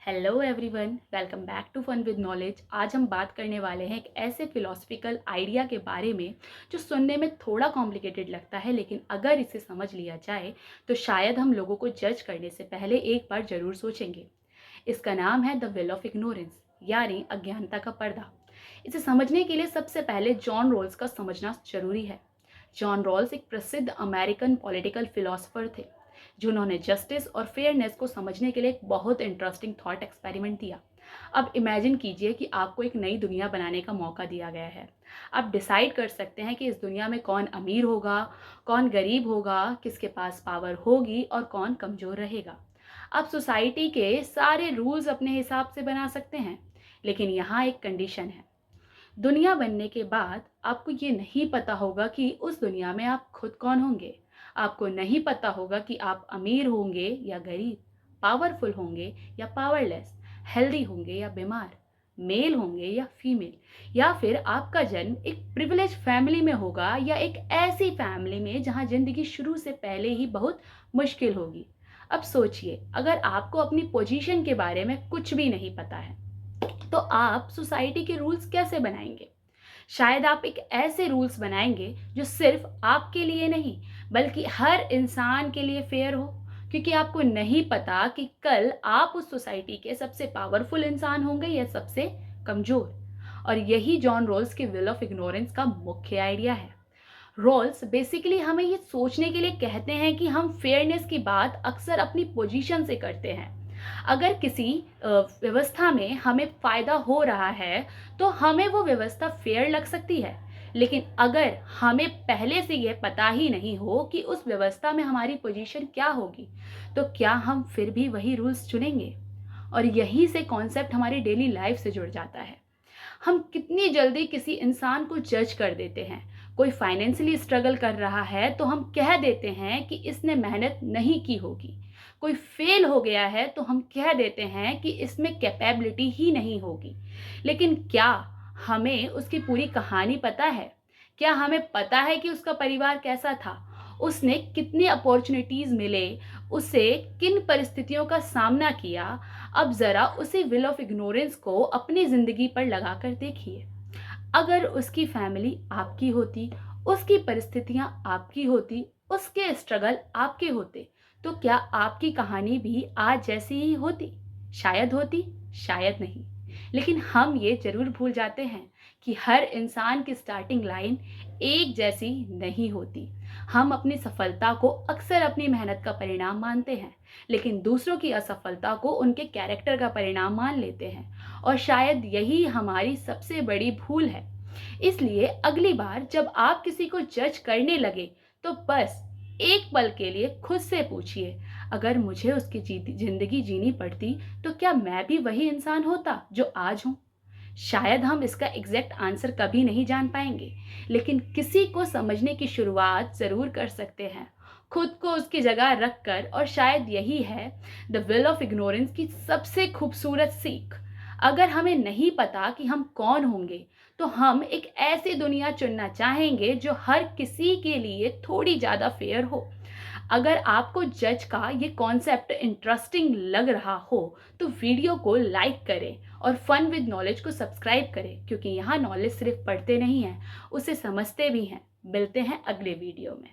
Hello everyone, welcome back to fun with knowledge. आज हम बात करने वाले हैं एक ऐसे फिलोसफिकल आइडिया के बारे में जो सुनने में थोड़ा कॉम्प्लिकेटेड लगता है, लेकिन अगर इसे समझ लिया जाए तो शायद हम लोगों को जज करने से पहले एक बार ज़रूर सोचेंगे। इसका नाम है द विल ऑफ इग्नोरेंस, यानी अज्ञानता का पर्दा। इसे समझने के लिए सबसे पहले जॉन रॉल्स का समझना जरूरी है। जॉन रॉल्स एक प्रसिद्ध अमेरिकन पॉलिटिकल फिलोसफर थे जिन्होंने जस्टिस और फेयरनेस को समझने के लिए एक बहुत इंटरेस्टिंग थॉट एक्सपेरिमेंट दिया। अब इमेजिन कीजिए कि आपको एक नई दुनिया बनाने का मौका दिया गया है। आप डिसाइड कर सकते हैं कि इस दुनिया में कौन अमीर होगा, कौन गरीब होगा, किसके पास पावर होगी और कौन कमज़ोर रहेगा। आप सोसाइटी के सारे रूल्स अपने हिसाब से बना सकते हैं, लेकिन यहाँ एक कंडीशन है। दुनिया बनने के बाद आपको ये नहीं पता होगा कि उस दुनिया में आप खुद कौन होंगे। आपको नहीं पता होगा कि आप अमीर होंगे या गरीब, पावरफुल होंगे या पावरलेस, हेल्दी होंगे या बीमार, मेल होंगे या फीमेल, या फिर आपका जन्म एक प्रिविलेज फैमिली में होगा या एक ऐसी फैमिली में जहां जिंदगी शुरू से पहले ही बहुत मुश्किल होगी। अब सोचिए, अगर आपको अपनी पोजीशन के बारे में कुछ भी नहीं पता है तो आप सोसाइटी के रूल्स कैसे बनाएंगे? शायद आप एक ऐसे रूल्स बनाएंगे जो सिर्फ आपके लिए नहीं बल्कि हर इंसान के लिए फेयर हो, क्योंकि आपको नहीं पता कि कल आप उस सोसाइटी के सबसे पावरफुल इंसान होंगे या सबसे कमजोर। और यही जॉन रोल्स के विल ऑफ इग्नोरेंस का मुख्य आइडिया है। रोल्स बेसिकली हमें ये सोचने के लिए कहते हैं कि हम फेयरनेस की बात अक्सर अपनी पोजीशन से करते हैं। अगर किसी व्यवस्था में हमें फ़ायदा हो रहा है तो हमें वो व्यवस्था फेयर लग सकती है, लेकिन अगर हमें पहले से यह पता ही नहीं हो कि उस व्यवस्था में हमारी पोजीशन क्या होगी, तो क्या हम फिर भी वही रूल्स चुनेंगे? और यही से कॉन्सेप्ट हमारी डेली लाइफ से जुड़ जाता है। हम कितनी जल्दी किसी इंसान को जज कर देते हैं। कोई फाइनेंशियली स्ट्रगल कर रहा है तो हम कह देते हैं कि इसने मेहनत नहीं की होगी। कोई फेल हो गया है तो हम कह देते हैं कि इसमें कैपेबिलिटी ही नहीं होगी। लेकिन क्या हमें उसकी पूरी कहानी पता है? क्या हमें पता है कि उसका परिवार कैसा था, उसने कितनी अपॉर्चुनिटीज मिले, उसे किन परिस्थितियों का सामना किया? अब जरा उसी विल ऑफ इग्नोरेंस को अपनी जिंदगी पर लगाकर देखिए। अगर उसकी फैमिली आपकी होती, उसकी परिस्थितियां आपकी होती, उसके स्ट्रगल आपके होते, तो क्या आपकी कहानी भी आज जैसी ही होती? शायद होती, शायद नहीं। लेकिन हम ये जरूर भूल जाते हैं कि हर इंसान की स्टार्टिंग लाइन एक जैसी नहीं होती। हम अपनी सफलता को अक्सर अपनी मेहनत का परिणाम मानते हैं, लेकिन दूसरों की असफलता को उनके कैरेक्टर का परिणाम मान लेते हैं। और शायद यही हमारी सबसे बड़ी भूल है। इसलिए अगली बार जब आप किसी को जज करने लगे तो बस एक पल के लिए खुद से पूछिए, अगर मुझे उसकी जिंदगी जीनी पड़ती तो क्या मैं भी वही इंसान होता जो आज हूं? शायद हम इसका एग्जैक्ट आंसर कभी नहीं जान पाएंगे, लेकिन किसी को समझने की शुरुआत जरूर कर सकते हैं, खुद को उसकी जगह रखकर। और शायद यही है द विल ऑफ इग्नोरेंस की सबसे खूबसूरत सीख। अगर हमें नहीं पता कि हम कौन होंगे तो हम एक ऐसी दुनिया चुनना चाहेंगे जो हर किसी के लिए थोड़ी ज़्यादा फेयर हो। अगर आपको जज का ये कॉन्सेप्ट इंटरेस्टिंग लग रहा हो तो वीडियो को लाइक करें और फन विद नॉलेज को सब्सक्राइब करें, क्योंकि यहाँ नॉलेज सिर्फ पढ़ते नहीं हैं, उसे समझते भी हैं। मिलते हैं अगले वीडियो में।